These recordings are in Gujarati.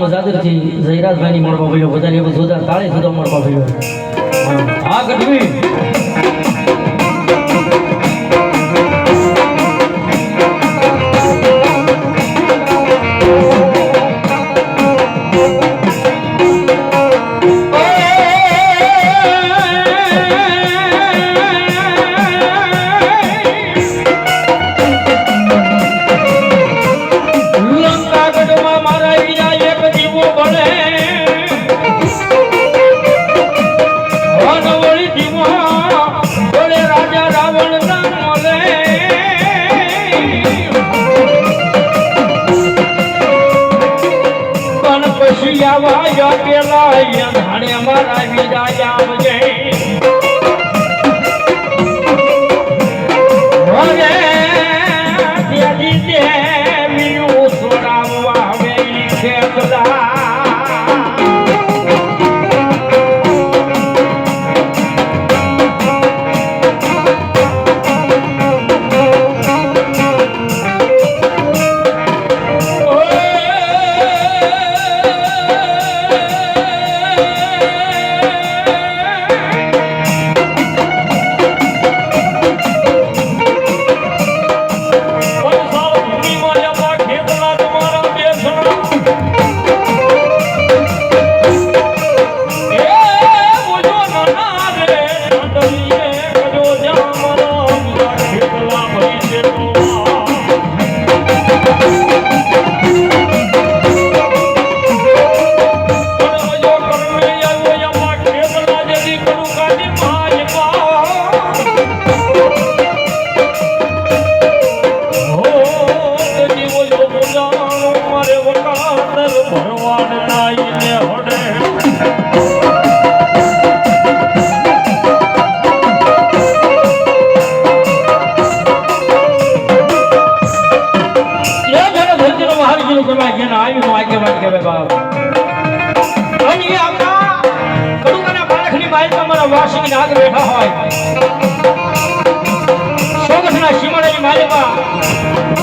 મજાદરથી જયરાજભાઈની મળવા મળ્યો વધારે એવું જોરદાર તાળી સુધા મળવા મળ્યો હા ગઢવી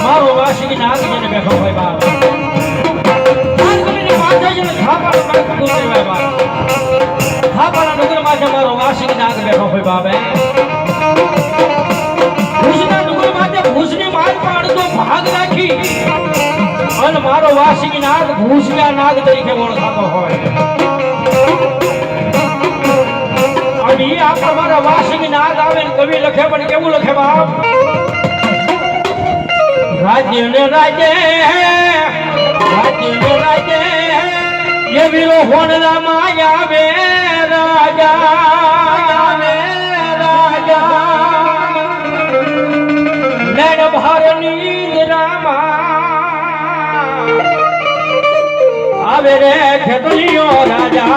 મારો વાસી નાગ જેને બેઠો હોય બાપ થાપાના ડુંગર માથે મારો વાસી નાગ બેઠો હોય બાપ ભુજના ડુંગર માથે ભુજની માર પાડતો ભાગ રાખી અને મારો વાસી નાગ ભુજના નાગ તરીકે ઓળખાતો હોય અને એ આપણા મારા વાસી નાગ આવે કવિ લખે પણ કેવું લખે બાપ રાજ્ય ને રાજ્ય ये वीरो होनला माया वे राजा नैन भारनी रामा आवे रे खेतलियो राजा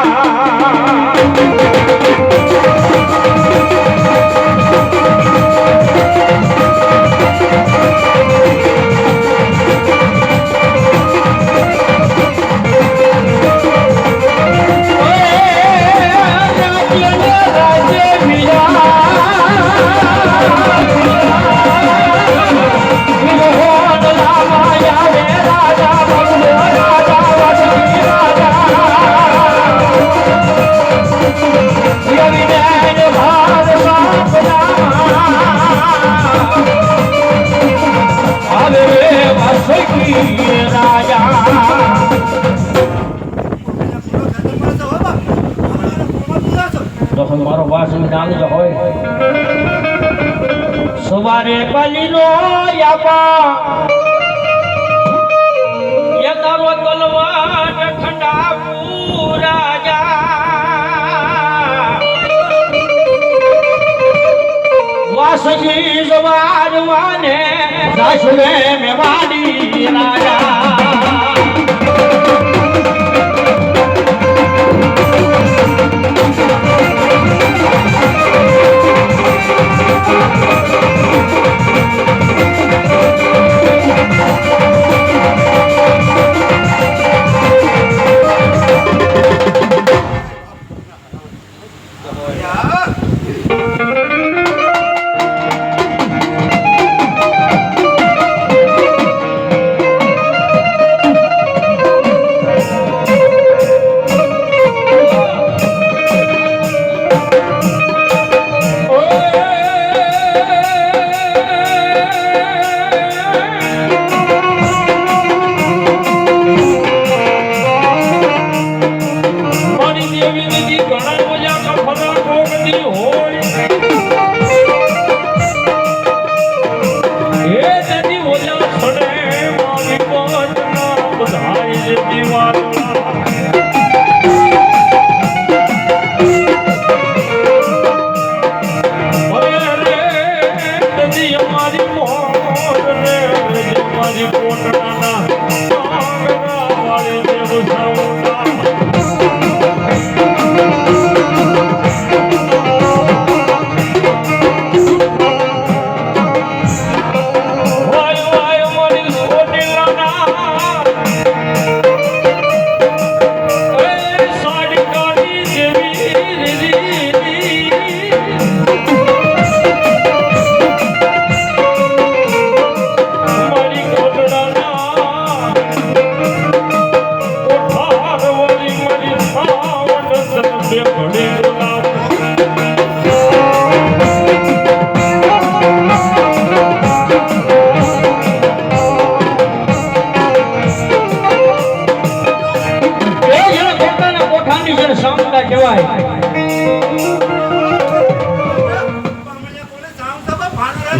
મારો વાસણ ડાંગ હોય સવારે બલીનો યાપા એ તારો તલવાર ઠંડા પૂરાજા વાસજી સવાર માને સાસુરે મેવાડી રાજા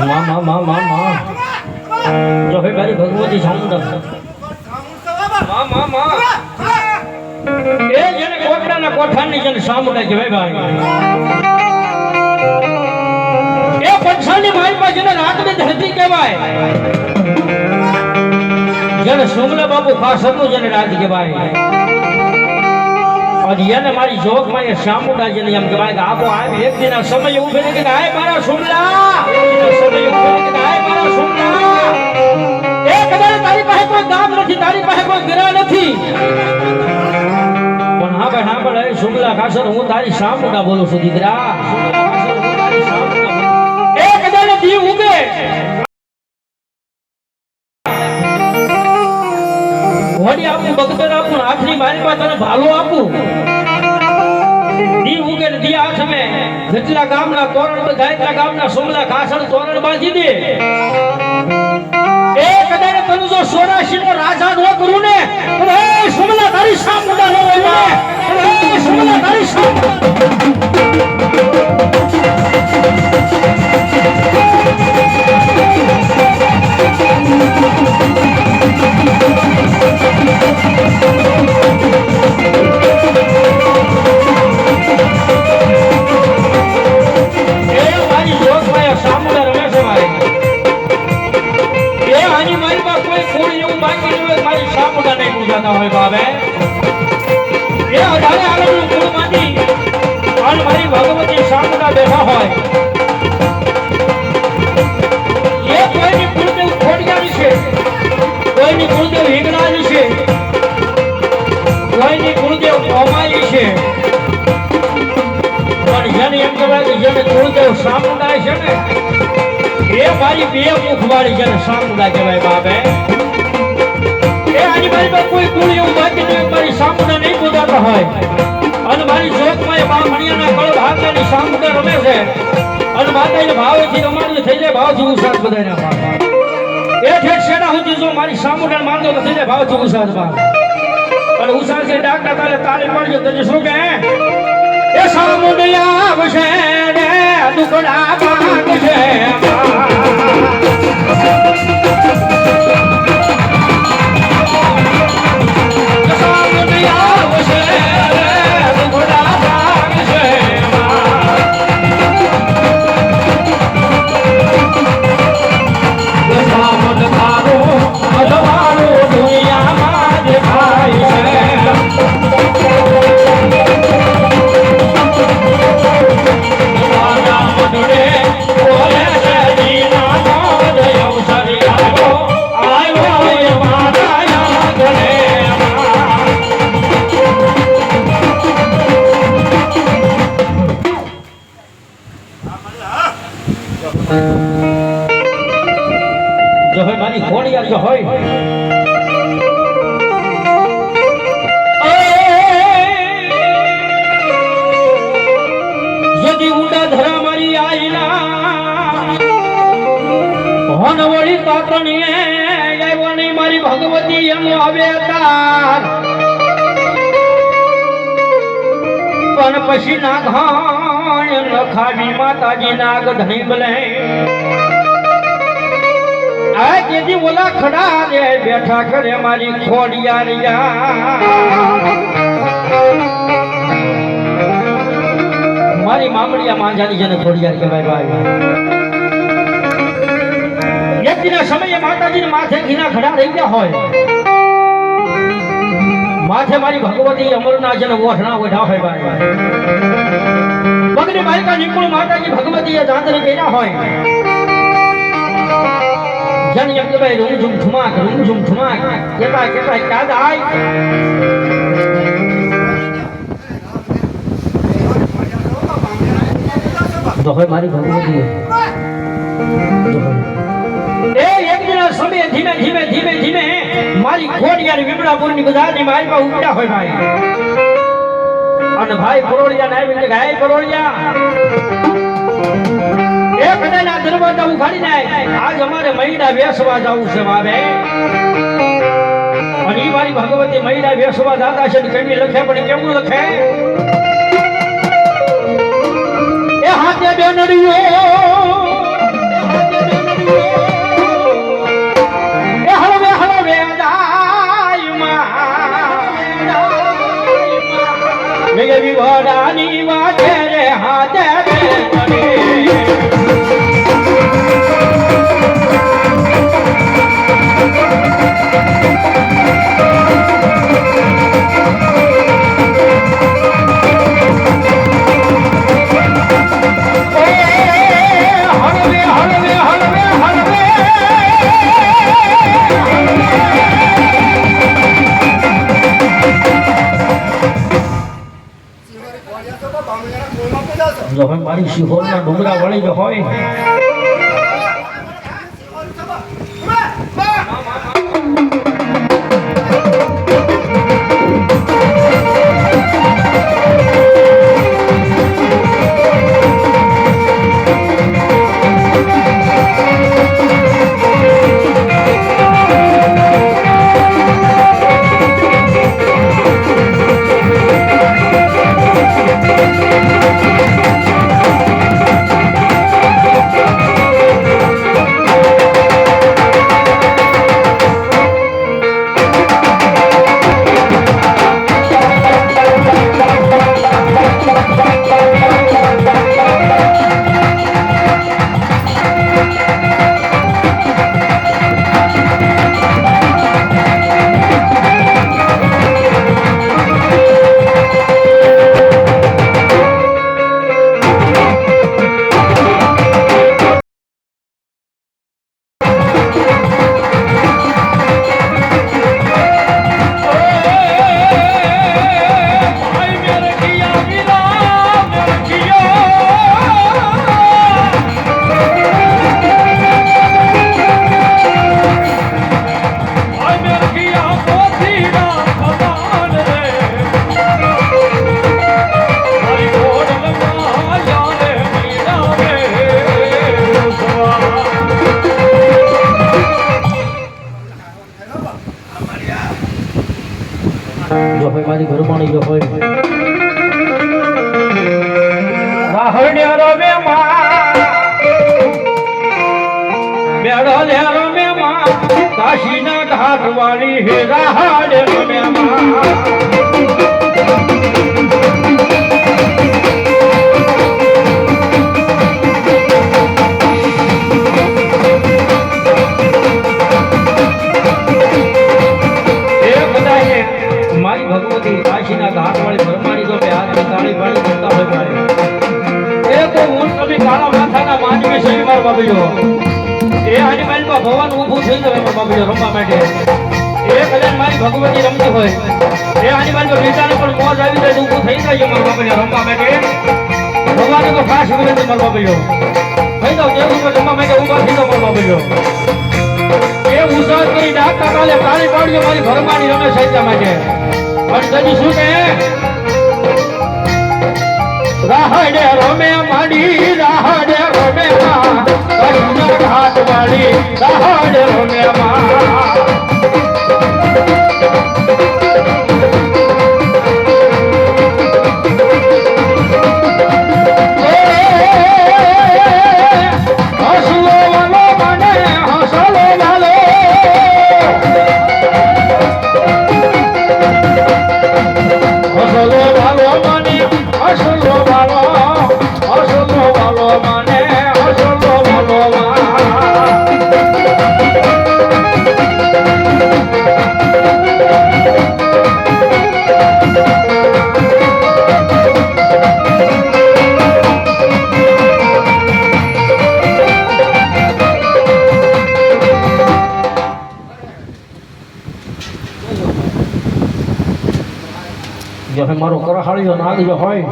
માં જો હે મારી ભગવતી સામુંડા માં એ જેને કોટડાના કોઠાની જેને સામુંડા કહેવાય ભાઈ એ પંચાની મારી પાસે જેને રાતની ધરતી કહેવાય જેને સોમલા બાપુ ખાસ હતું જેને રાત કહેવાય અને એને મારી જોગમાં એ સામુંડા જેને એમ કહેવાય કે આપો આમ એક દિન સમય ઉભે કે આય મારા સોમલા સમય ઉભે કે આય મારા સોમલા એ કદાચ તારી પાસે કોઈ ગામ નથી તારી પાસે કોઈ ઘર નથી પણ હા ભાઈ સોમલા ખાસર હું તારી સામુંડા બોલું છું દીકરા એ કદાચ દી ઉગે વડી આપું બગદર આપું આખરી મારી પાસે તને ભાલો આપું દી ઉગે ને દી આઠમે જેટલા ગામના તોરણ ગાયત્રા ગામના સોમલા ખાસર તોરણ બાંધી દે એ કદાચ તને જો 84 નો રાજા નો કરું ને તો સોમલા તારી સામુંડા નો હોય ને સોમલા તારી સામુંડા હોય બાબે એ અઢારે આલમનું કુળમાંથી અને મારી ભગવતી સામુંડા બેઠા હોય એ કોઈની કુળદેવ ખોડિયારી છે કોઈની કુળદેવ હિંગળાની છે કોઈની કુળદેવ કોમાલી છે પણ જેને એમ કહેવાય કે જેને કુળદેવ સામુંડા છે ને એ મારી બે મુખવાળી જેને સામુંડા કહેવાય બાબે આની મારી પર કોઈ કુળ એવું બાકી નહીં મારી સામુંડા નહીં બોલાતા હોય અને મારી જોગમાં એ બા મણિયાના કળ ભાગની સામુંડા રમે છે અને માતાને ભાવેથી રમાડું થઈ જાય ભાવથી ઉસાદ બધાના ભાવ એ ઠેઠ શેના સુધી જો મારી સામુંડા માંગો થઈ જાય ભાવથી ઉસાદ ભાવ અને ઉસાદ છે ડાકના તાલે તાળી પડજો તને શું કે એ સામુંડિયા આવશે ને દુકડા ભાગશે જો હોય મારી ખોડિયાર જો હોય યદી ઊંડા ધરા મારી આઈના હોનવળી તાતણીએ આવ્યો નહીં મારી ભગવતી એમ આવે તાર પણ પછી ના ઘાણ લખાવી માતાજી નાગ ધણી બલે આ કેદી ઓલા ખડા રે બેઠા કરે મારી ખોડિયારિયા મારી મામડિયા માંજાની જેને ખોડિયાર કહેવાય ભાઈ યજ્ઞના સમયે માતાજીના માથે ઘીના ખડા રહી ગયા હોય માથે મારી ભગવતી અમરના જેને ઓઠણા ઓઢા હોય ભાઈ પગની બાલિકા નિકુળ માતાજી ભગવતી એ દાંતરી કર્યા હોય જન એમ કે ભાઈ રૂમ ઠુમાક કેતા કાદ આય તો હોય મારી ભગવતી એ એક દિન સમય ધીમે મારી ખોડિયાર વિમળાપુરની બજારની મારી પાસે ઉપડ્યા હોય ભાઈ અને ભાઈ પરોળિયા ને આવી કે હાય પરોળિયા એ કદાના દરવાજા ઉખાડી જાય આજ અમારે મહિના બેસવા જવું છે મારે અને ઈ મારી ભગવતી મહિના બેસવા જાતા છે કેવી લખે પણ કેવું લખે એ હાથે બેનડીઓ મારી શિહોરના ડુંગરા વળી જ હોય જો ભાઈ મારી ઘરમાણી જો હોય રાહડે રમે માં બેડો લે રમે માં કાશીના ઘાટ વાળી હે રાહડે રમે માં ભગવતી કાશીના ઘાટ વાળી ભરમાણી તો બે હાથ તાળી પાડી કરતા હોય મારે એ તો હું કભી કાળા માથાના માંજવી છે મારો બાબીઓ એ આની માલમાં ભગવાન ઊભું થઈ જાય મારો બાબીઓ રમવા માટે એ કદાચ મારી ભગવતી રમતી હોય એ આની માલમાં બીજાને પણ મોજ આવી જાય ઊભું થઈ જાય મારો બાબીઓ રમવા માટે ભગવાને તો ખાસ વિનંતી મારો બાબીઓ થઈ જાવ જેવું રમવા માટે ઊભા થઈ જાવ મારો બાબીઓ એ ઉસાદ કરી ડાકા કાલે તાળી પાડીઓ મારી ભરમાણી રમે સાચા માટે પણ તજી શું કહે રાહડે રમે માડી રાહડે રમે માં કરુણા ઘાટ વાળી રાહડે રમે માં મારો કરહાળિયો નાગ જો હોય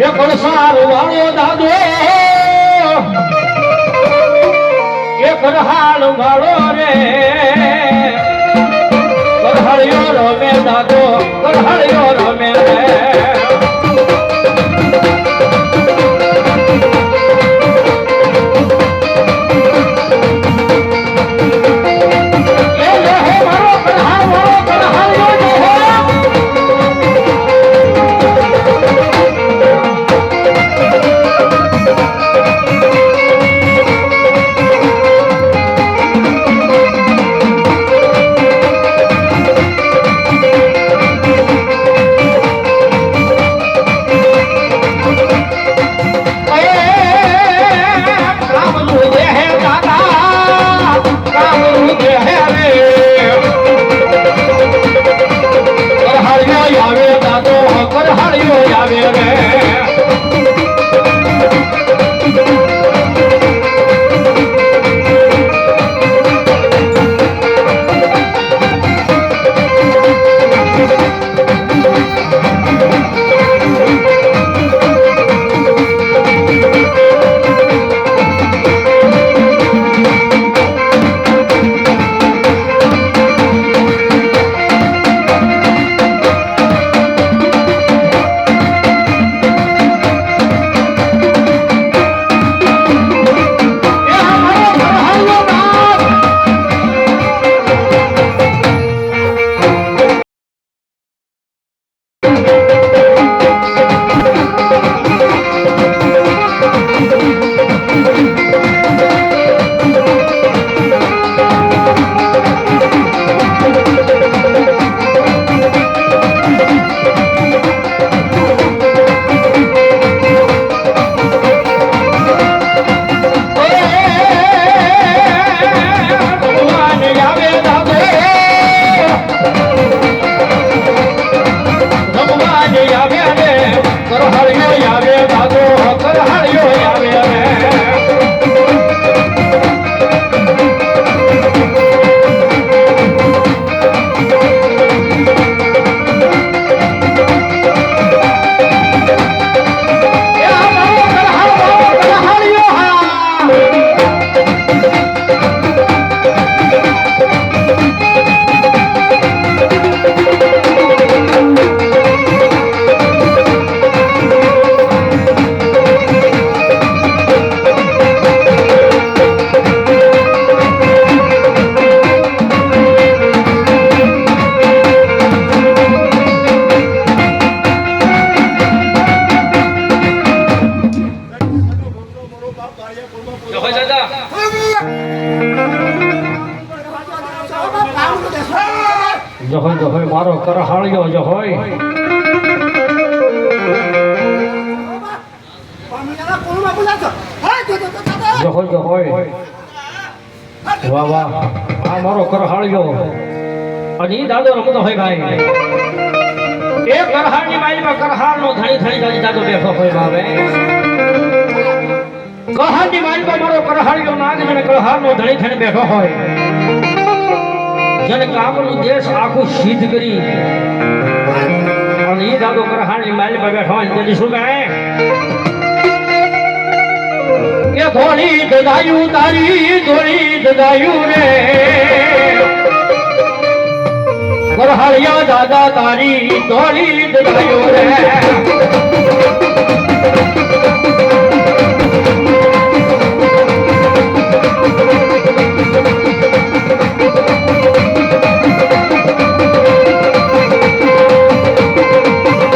એ કરસાર વાળો દાદો એ કરહાળ વાળો રે કરહાળિયો રમે દાદો કરહાળિયો રમે રે જહોય દાદા જહોય જહોય મારો કરહાળ્યો જહોય જહોય જહોય વાહ વાહ આ મારો કરહાળ્યો અને ઈ દાદો રમતો હોય ભાઈ એ કરહાળની માઈમાં કરહાળનો ધણી ધણી દાદો બેઠો હોય ભાવે કરહાળની માઈમાં મારો કરહાળ્યો નાગ જેને કરહાળનો ધણી ધણી બેઠો હોય જેને કામનું દેશ આખું સિદ્ધ કરી અને ઈ દાદો કરહાળની માઈમાં બેઠો હોય તેથી શું કહે કે ધોળી દદાયું તારી ધોળી દદાયું રે કરહાળિયા દાદા તારી ધોળી દદાયું રે